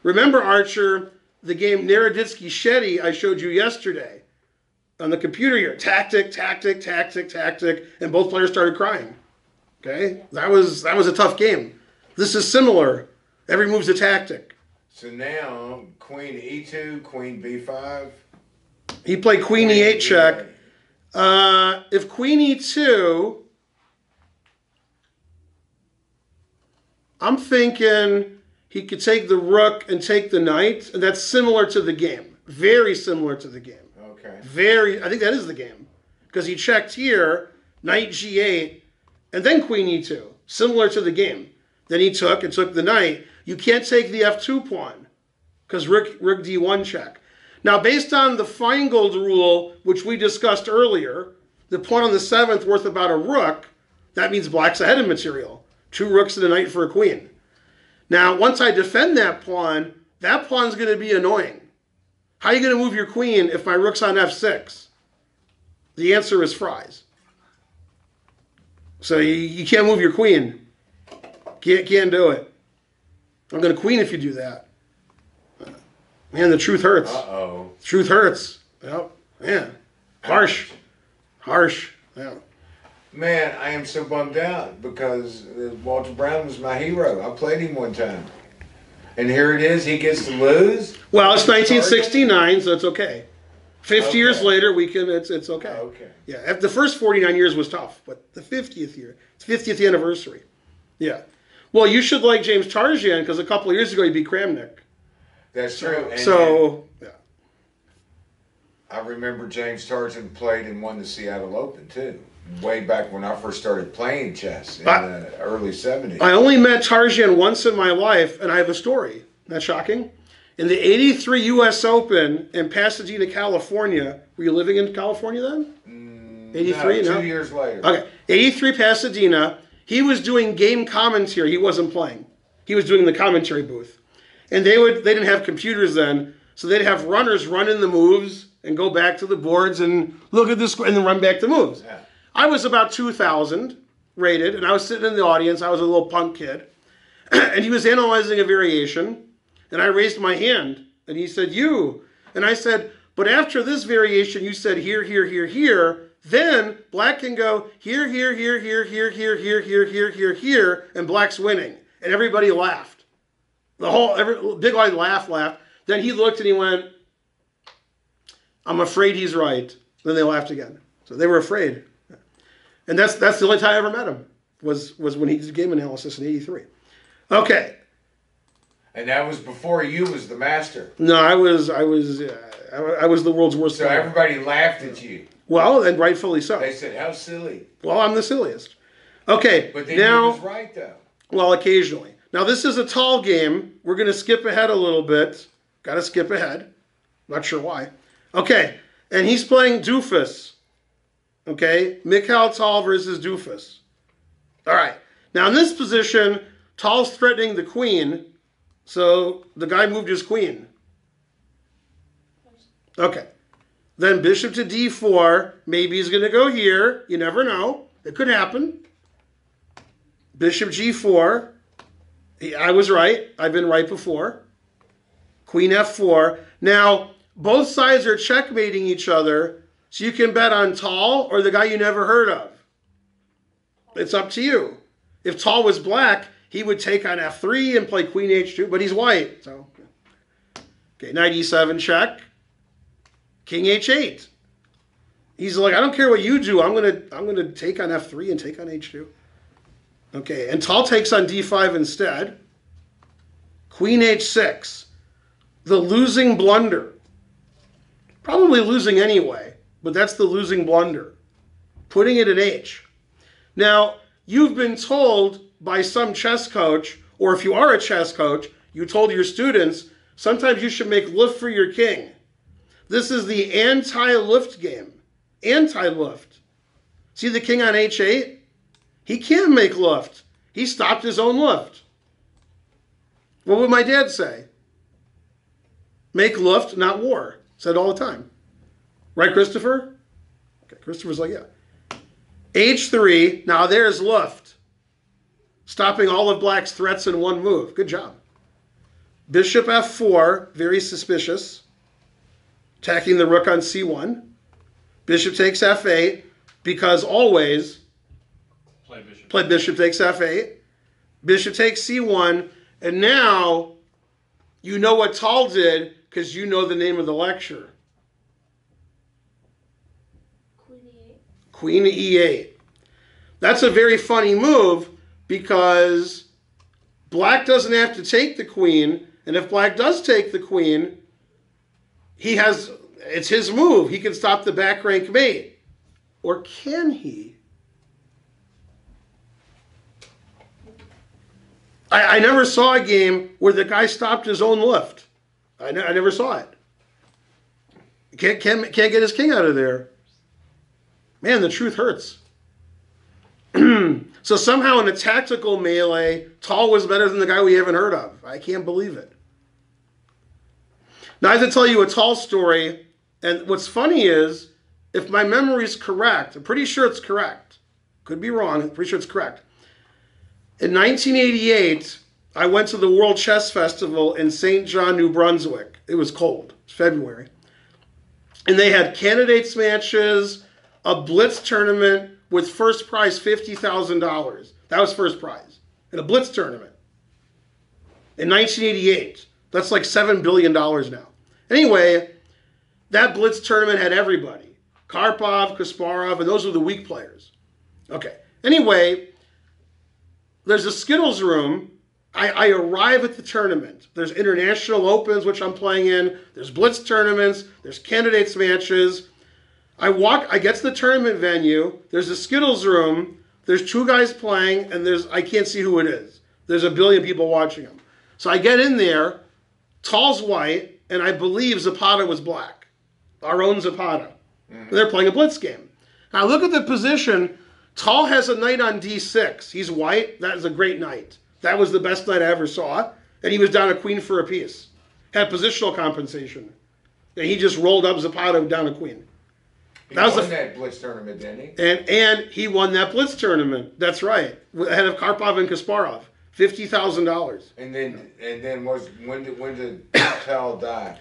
Remember, Archer, the game Naroditsky Shetty I showed you yesterday on the computer here. Tactic, tactic, tactic, tactic, and both players started crying. Okay? That was a tough game. This is similar. Every move's a tactic. So now, queen e2, queen b5. He played queen e8 check. If queen e2, I'm thinking he could take the rook and take the knight, and that's similar to the game. Very similar to the game. Okay. I think that is the game. Because he checked here, knight g8, and then queen e2. Similar to the game. Then he took the knight. You can't take the f2 pawn because rook d1 check. Now, based on the Feingold rule, which we discussed earlier, the pawn on the 7th worth about a rook, that means Black's ahead of material. 2 rooks and a knight for a queen. Now, once I defend that pawn's going to be annoying. How are you going to move your queen if my rook's on f6? The answer is fries. So you can't move your queen. Can't do it. I'm going to queen if you do that. Man, the truth hurts. Uh-oh. Truth hurts. Yep. Man. Harsh. Yeah. Man, I am so bummed out because Walter Brown was my hero. I played him one time. And here it is, he gets to lose? Well, it's 1969, so it's okay. 50 years later, it's okay. Okay. Yeah, the first 49 years was tough, but the 50th year, it's 50th anniversary. Yeah. Well, you should like James Tarjan because a couple of years ago he beat Kramnik. That's true. Yeah. I remember James Tarjan played and won the Seattle Open, too. Way back when I first started playing chess in the early 70s. I only met Tarjan once in my life, and I have a story. Isn't that shocking? In the 83 U.S. Open in Pasadena, California. Were you living in California then? 83? No, 2 years later. Okay. 83 Pasadena. He was doing game commentary. He wasn't playing. He was doing the commentary booth. And they didn't have computers then, so they'd have runners run in the moves and go back to the boards and look at this and then run back to moves. Yeah. I was about 2,000 rated, and I was sitting in the audience. I was a little punk kid. And he was analyzing a variation, and I raised my hand, and he said, you. And I said, but after this variation, you said here, here, here, here. Then Black can go here, here, here, here, here, here, here, here, here, here, here, and Black's winning. And everybody laughed. Big White laughed. Then he looked and he went, I'm afraid he's right. Then they laughed again. So they were afraid. And that's the only time I ever met him, was when he did game analysis in 83. Okay. And that was before you was the master. No, I was the world's worst So player. everybody laughed at you. Well, and rightfully so. They said, how silly. Well, I'm the silliest. Okay, But then now, you was right, though. well, occasionally. Now, this is a tall game. We're going to skip ahead a little bit. Got to skip ahead. Not sure why. Okay, and he's playing Doofus. Okay, Mikhail Tal versus Doofus. All right. Now, in this position, Tal's threatening the queen, so the guy moved his queen. Okay. Then bishop to d4. Maybe he's going to go here. You never know. It could happen. Bishop g4. I was right. I've been right before. Queen f4. Now, both sides are checkmating each other, so you can bet on Tal or the guy you never heard of. It's up to you. If Tall was black, he would take on f3 and play queen h2, but he's white. So, okay, knight e7 check. King h8. He's like, I don't care what you do. I'm gonna take on f3 and take on h2. Okay, and Tall takes on d5 instead. Queen h6. The losing blunder. Probably losing anyway, but that's the losing blunder. Putting it in h. Now, you've been told by some chess coach, or if you are a chess coach, you told your students, sometimes you should make luft for your king. This is the anti-luft game. Anti-luft. See the king on h8? He can't make luft. He stopped his own luft. What would my dad say? Make luft, not war. Said all the time. Right, Christopher? Okay, Christopher's like, yeah. h3, now there's luft. Stopping all of black's threats in one move. Good job. Bishop f4, very suspicious. Attacking the rook on c1. Bishop takes f8, because always play bishop takes f8. Bishop takes c1, and now you know what Tall did because you know the name of the lecture. Queen e8. Queen e8. That's a very funny move because black doesn't have to take the queen, and if black does take the queen, it's his move. He can stop the back rank mate. Or can he? I never saw a game where the guy stopped his own lift. I never saw it. Can't get his king out of there. Man, the truth hurts. So somehow in a tactical melee, Tall was better than the guy we haven't heard of. I can't believe it. Now I have to tell you a Tall story, and what's funny is, if my memory is correct, I'm pretty sure it's correct. Could be wrong, I'm pretty sure it's correct. In 1988, I went to the World Chess Festival in St. John, New Brunswick. It was cold. It was February. And they had candidates matches, a blitz tournament with first prize $50,000. That was first prize. In a blitz tournament. In 1988. That's like $7 billion now. Anyway, that blitz tournament had everybody. Karpov, Kasparov, and those were the weak players. Okay. Anyway, there's a Skittles room. I arrive at the tournament. There's international opens, which I'm playing in. There's blitz tournaments. There's candidates matches. I get to the tournament venue. There's a Skittles room. There's two guys playing, and I can't see who it is. There's a billion people watching them. So I get in there. Tall's white, and I believe Zapata was black. Our own Zapata. Mm-hmm. They're playing a blitz game. Now look at the position. Tall has a knight on d6. He's white. That is a great knight. That was the best knight I ever saw. And he was down a queen for a piece. Had positional compensation. And he just rolled up Zapata down a queen. He won that blitz tournament, didn't he? And he won that blitz tournament. That's right. Ahead of Karpov and Kasparov. $50,000. And then when did Tall die?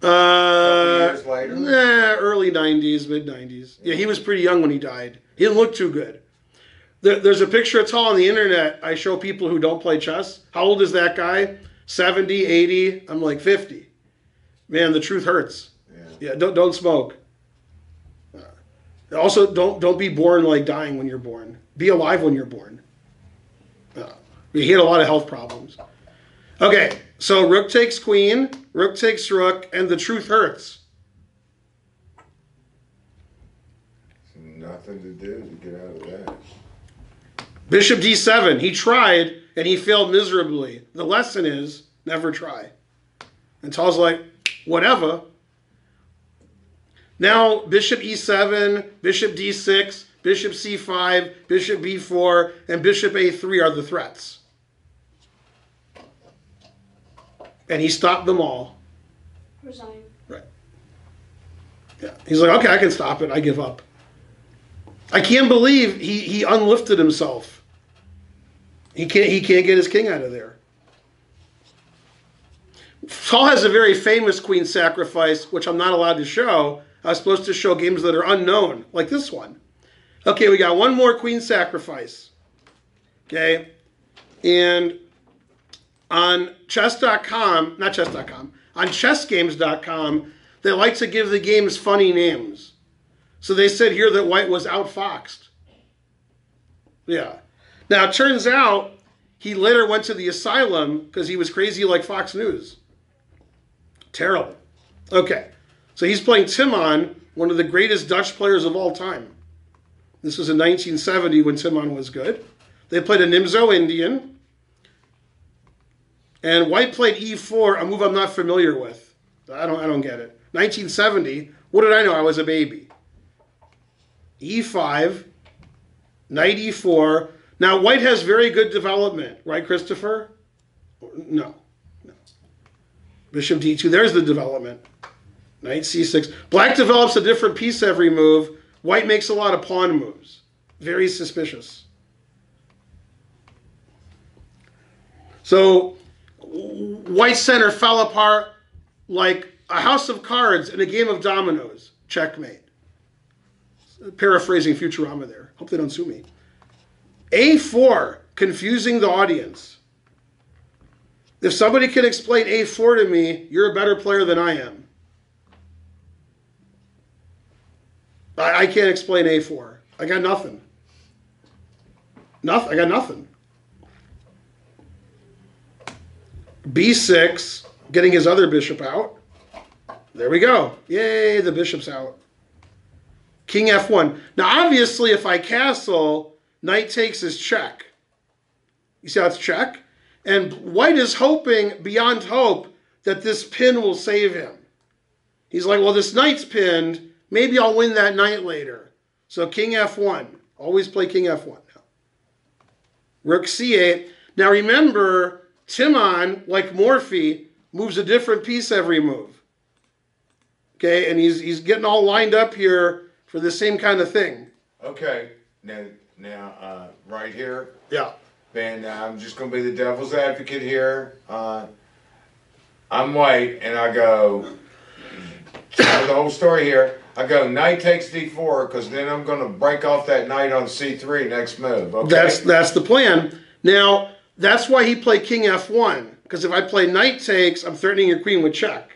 A couple years later? Early 90s, mid 90s. Yeah, he was pretty young when he died. He didn't look too good. There's a picture of Tall on the internet. I show people who don't play chess. How old is that guy? 70, 80? I'm like 50. Man, the truth hurts. Yeah, don't smoke. Also, don't be born like dying when you're born. Be alive when you're born. He had a lot of health problems. Okay, so rook takes queen, rook takes rook, and the truth hurts. Nothing to do to get out of that. Bishop d7. He tried, and he failed miserably. The lesson is, never try. And Tall's like, whatever. Now, bishop e7, bishop d6, bishop c5, bishop b4, and bishop a3 are the threats. And he stopped them all. Resign. Right. Yeah. He's like, okay, I can stop it. I give up. I can't believe he unlifted himself. He can't get his king out of there. Tall has a very famous queen sacrifice, which I'm not allowed to show. I was supposed to show games that are unknown, like this one. Okay, we got one more queen sacrifice. Okay, and on chess.com, not chess.com, on chessgames.com, they like to give the games funny names. So they said here that white was outfoxed. Yeah. Now, it turns out he later went to the asylum because he was crazy like Fox News. Terrible. Okay, so he's playing Timon, one of the greatest Dutch players of all time. This was in 1970 when Timon was good. They played a Nimzo Indian. And white played e4, a move I'm not familiar with. I don't get it. 1970, what did I know? I was a baby. e5, knight e4. Now, white has very good development, right, Christopher? No. Bishop d2, there's the development. Knight c6. Black develops a different piece every move. White makes a lot of pawn moves. Very suspicious. So, white center fell apart like a house of cards in a game of dominoes. Checkmate. Paraphrasing Futurama there. Hope they don't sue me. a4, confusing the audience. If somebody can explain a4 to me, you're a better player than I am. I can't explain a4. I got nothing. I got nothing. b6, getting his other bishop out. There we go. Yay, the bishop's out. King f1. Now, obviously, if I castle, knight takes his check. You see how it's check? And white is hoping, beyond hope, that this pin will save him. He's like, well, this knight's pinned. Maybe I'll win that knight later. So king f1. Always play king f1 now. Rook c8. Now remember, Timon, like Morphy, moves a different piece every move. Okay, and he's getting all lined up here for the same kind of thing. Okay, now, right here, Yeah. Ben, I'm just going to be the devil's advocate here. I'm white, and I go, tell the whole story here. I go, knight takes d4, because then I'm going to break off that knight on c3 next move. Okay? That's the plan. Now, that's why he played king f1, because if I play knight takes, I'm threatening your queen with check.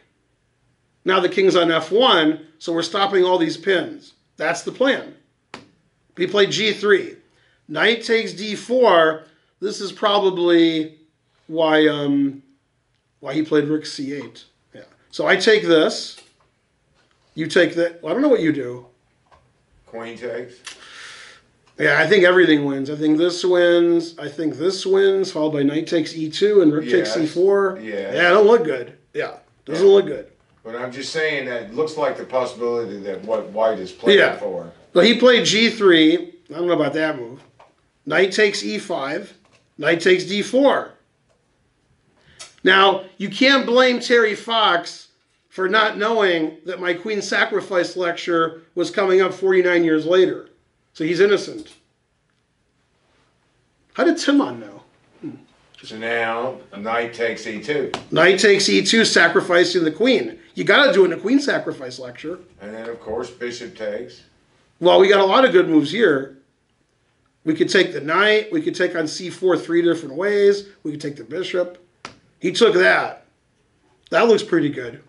Now the king's on f1, so we're stopping all these pins. That's the plan. He played g3. Knight takes d4. This is probably why he played rook c8. Yeah. So I take this. You take that. Well, I don't know what you do. Queen takes. Yeah, I think everything wins. I think this wins. I think this wins, followed by knight takes e2 and rook takes c4. Yes. Yeah, don't look good. Yeah, doesn't look good. But I'm just saying that it looks like the possibility that what white is playing for. So he played g3. I don't know about that move. Knight takes e5. Knight takes d4. Now, you can't blame Terry Fox for not knowing that my queen sacrifice lecture was coming up 49 years later. So he's innocent. How did Timon know? So now, knight takes e2. Knight takes e2, sacrificing the queen. You got to do it in a queen sacrifice lecture. And then, of course, bishop takes. Well, we got a lot of good moves here. We could take the knight. We could take on c4 3 different ways. We could take the bishop. He took that. That looks pretty good.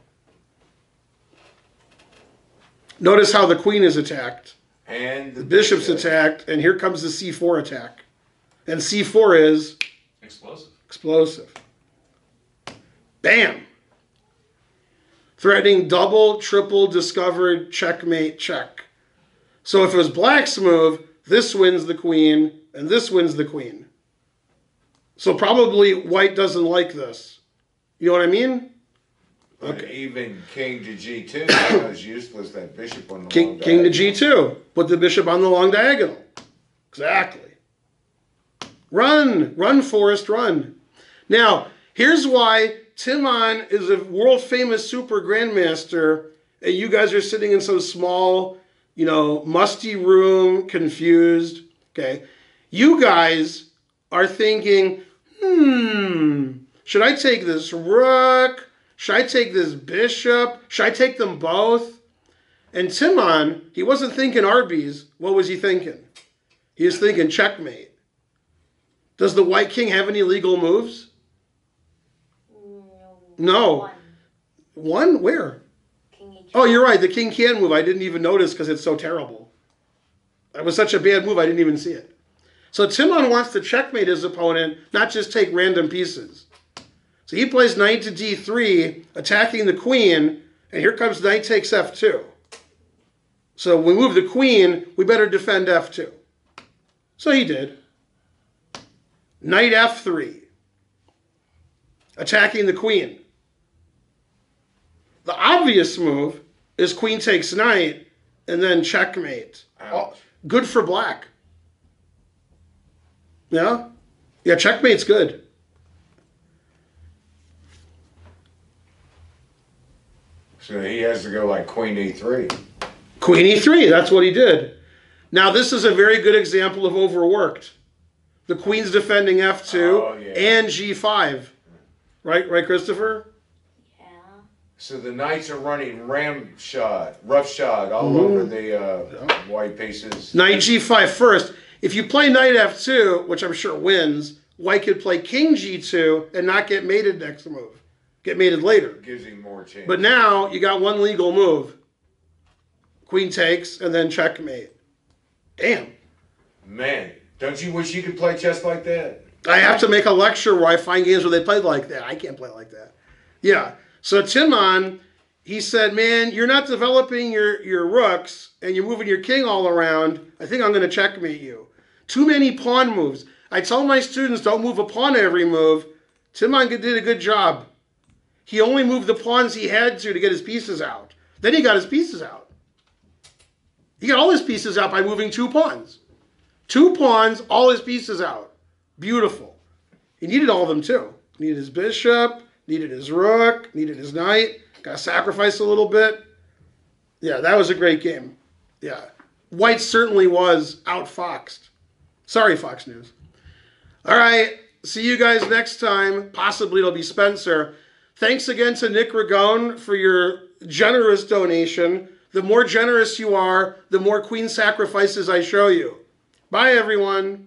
Notice how the queen is attacked. And The bishop's attacked, and here comes the c4 attack. And c4 is Explosive. explosive. Bam! Threatening double, triple, discovered, checkmate, check. So if it was black's move, this wins the queen, and this wins the queen. So probably white doesn't like this. You know what I mean? Okay. Even king to g2 is useless, that bishop on the long King to diagonal. g2. Put the bishop on the long diagonal. Exactly. Run. Run, Forrest, run. Now, here's why Timon is a world-famous super grandmaster, and you guys are sitting in some small, musty room, confused. Okay? You guys are thinking, should I take this rook? Should I take this bishop? Should I take them both? And Timon, he wasn't thinking Arby's. What was he thinking? He was thinking checkmate. Does the white king have any legal moves? No. One? Where? King H5. Oh, you're right. The king can move. I didn't even notice because it's so terrible. That was such a bad move, I didn't even see it. So Timon wants to checkmate his opponent, not just take random pieces. So he plays knight to d3, attacking the queen, and here comes knight takes f2. So when we move the queen, we better defend f2. So he did. Knight f3, attacking the queen. The obvious move is queen takes knight, and then checkmate. Ouch. Good for black. Yeah? Yeah, checkmate's good. So he has to go like queen e3. Queen e3, that's what he did. Now, this is a very good example of overworked. The queen's defending f2 Oh, yeah. and g5. Right, Christopher? Yeah. So the knights are running roughshod all Mm-hmm. over the white pieces. Knight g5 first. If you play knight f2, which I'm sure wins, white could play king g2 and not get mated next move. Get mated later. Gives him more chance. But now you got one legal move. Queen takes and then checkmate. Damn. Man, don't you wish you could play chess like that? I have to make a lecture where I find games where they played like that. I can't play like that. Yeah. So Timon, he said, man, you're not developing your rooks and you're moving your king all around. I think I'm going to checkmate you. Too many pawn moves. I tell my students don't move a pawn every move. Timon did a good job. He only moved the pawns he had to get his pieces out. Then he got his pieces out. He got all his pieces out by moving 2 pawns. 2 pawns, all his pieces out. Beautiful. He needed all of them too. Needed his bishop, needed his rook, needed his knight. Got to sacrifice a little bit. Yeah, that was a great game. Yeah. White certainly was outfoxed. Sorry, Fox News. All right. See you guys next time. Possibly it'll be Spencer. Thanks again to Nick Ragone for your generous donation. The more generous you are, the more queen sacrifices I show you. Bye, everyone.